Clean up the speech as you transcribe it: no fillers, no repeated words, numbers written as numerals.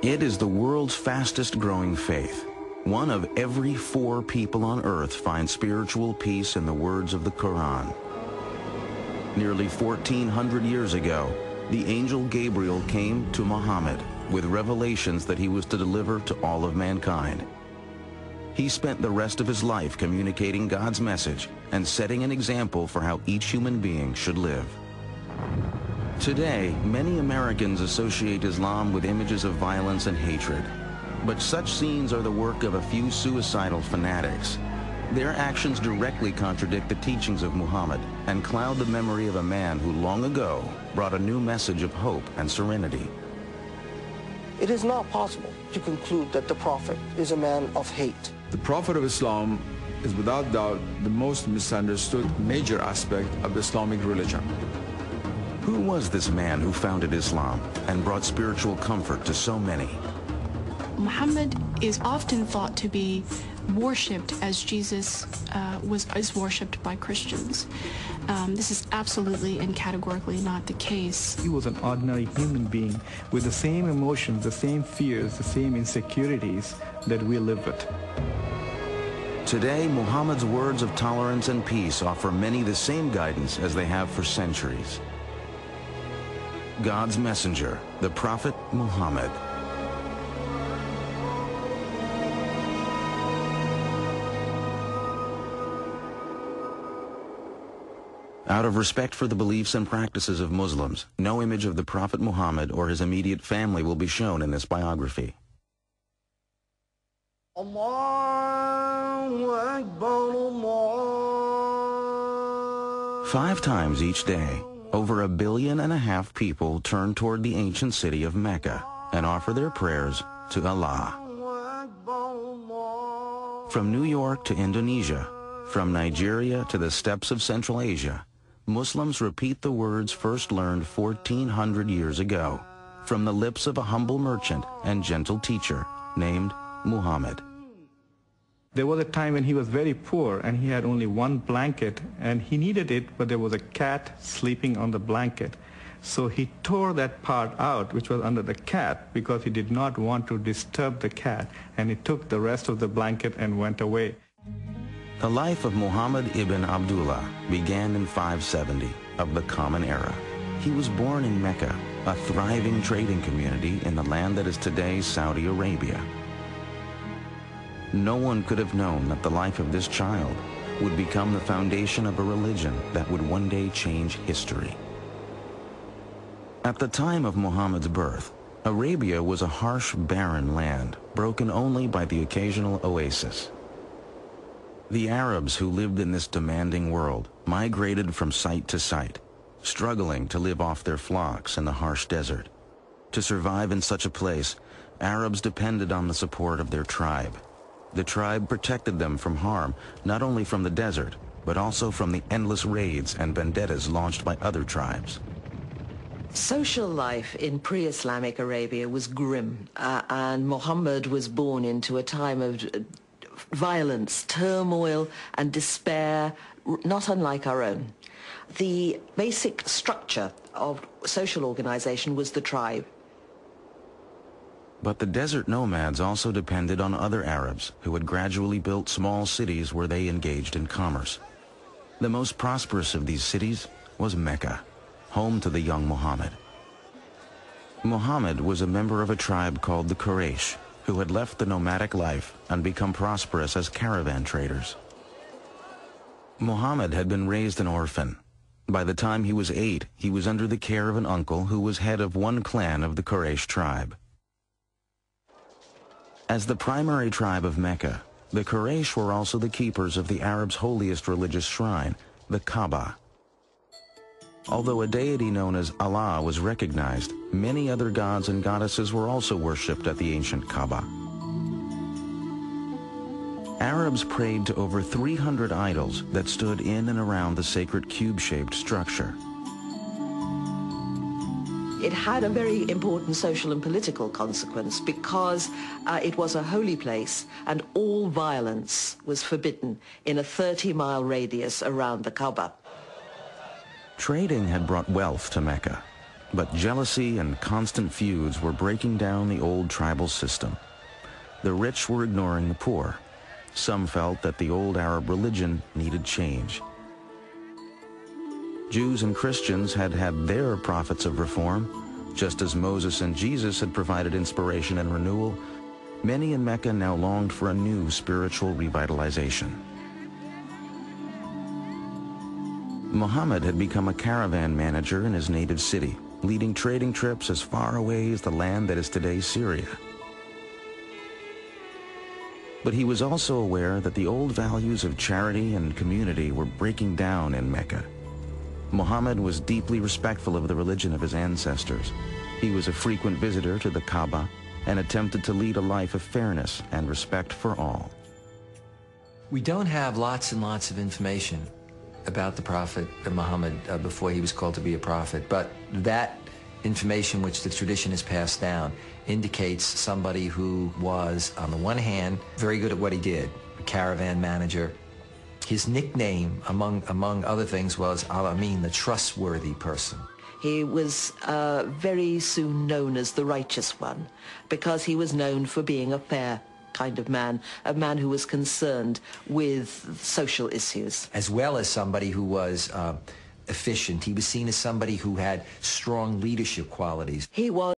It is the world's fastest growing faith. One of every 4 people on earth finds spiritual peace in the words of the Quran. Nearly 1,400 years ago, the angel Gabriel came to Muhammad with revelations that he was to deliver to all of mankind. He spent the rest of his life communicating God's message and setting an example for how each human being should live. Today, many Americans associate Islam with images of violence and hatred. But such scenes are the work of a few suicidal fanatics. Their actions directly contradict the teachings of Muhammad and cloud the memory of a man who long ago brought a new message of hope and serenity. It is not possible to conclude that the Prophet is a man of hate. The Prophet of Islam is without doubt the most misunderstood major aspect of the Islamic religion. Who was this man who founded Islam and brought spiritual comfort to so many? Muhammad is often thought to be worshipped as Jesus is worshipped by Christians. This is absolutely and categorically not the case. He was an ordinary human being with the same emotions, the same fears, the same insecurities that we live with. Today, Muhammad's words of tolerance and peace offer many the same guidance as they have for centuries. God's messenger, the Prophet Muhammad. Out of respect for the beliefs and practices of Muslims, no image of the Prophet Muhammad or his immediate family will be shown in this biography. Allahu Akbar, Allah. 5 times each day, over 1.5 billion people turn toward the ancient city of Mecca and offer their prayers to Allah. From New York to Indonesia, from Nigeria to the steppes of Central Asia, Muslims repeat the words first learned 1,400 years ago from the lips of a humble merchant and gentle teacher named Muhammad. There was a time when he was very poor and he had only one blanket and he needed it, but there was a cat sleeping on the blanket. So he tore that part out, which was under the cat, because he did not want to disturb the cat, and he took the rest of the blanket and went away. The life of Muhammad ibn Abdullah began in 570 of the Common Era. He was born in Mecca, a thriving trading community in the land that is today Saudi Arabia. No one could have known that the life of this child would become the foundation of a religion that would one day change history. At the time of Muhammad's birth, Arabia was a harsh, barren land, broken only by the occasional oasis. The Arabs who lived in this demanding world migrated from site to site, struggling to live off their flocks in the harsh desert. To survive in such a place, Arabs depended on the support of their tribe. The tribe protected them from harm, not only from the desert, but also from the endless raids and vendettas launched by other tribes. Social life in pre-Islamic Arabia was grim, and Muhammad was born into a time of violence, turmoil, and despair, not unlike our own. The basic structure of social organization was the tribe. But the desert nomads also depended on other Arabs who had gradually built small cities where they engaged in commerce. The most prosperous of these cities was Mecca, home to the young Muhammad. Muhammad was a member of a tribe called the Quraysh, who had left the nomadic life and become prosperous as caravan traders. Muhammad had been raised an orphan. By the time he was 8, he was under the care of an uncle who was head of one clan of the Quraysh tribe. As the primary tribe of Mecca, the Quraysh were also the keepers of the Arabs' holiest religious shrine, the Kaaba. Although a deity known as Allah was recognized, many other gods and goddesses were also worshipped at the ancient Kaaba. Arabs prayed to over 300 idols that stood in and around the sacred cube-shaped structure. It had a very important social and political consequence because it was a holy place and all violence was forbidden in a 30-mile radius around the Kaaba. Trading had brought wealth to Mecca. But jealousy and constant feuds were breaking down the old tribal system. The rich were ignoring the poor. Some felt that the old Arab religion needed change. Jews and Christians had had their prophets of reform. Just as Moses and Jesus had provided inspiration and renewal, many in Mecca now longed for a new spiritual revitalization. Muhammad had become a caravan manager in his native city, leading trading trips as far away as the land that is today Syria. But he was also aware that the old values of charity and community were breaking down in Mecca. Muhammad was deeply respectful of the religion of his ancestors. He was a frequent visitor to the Kaaba and attempted to lead a life of fairness and respect for all. We don't have lots and lots of information about the Prophet Muhammad before he was called to be a prophet, but that information which the tradition has passed down indicates somebody who was, on the one hand, very good at what he did, a caravan manager. His nickname, among other things, was Al-Amin, the trustworthy person. He was very soon known as the righteous one because he was known for being a fair kind of man, a man who was concerned with social issues. As well as somebody who was efficient. He was seen as somebody who had strong leadership qualities. He was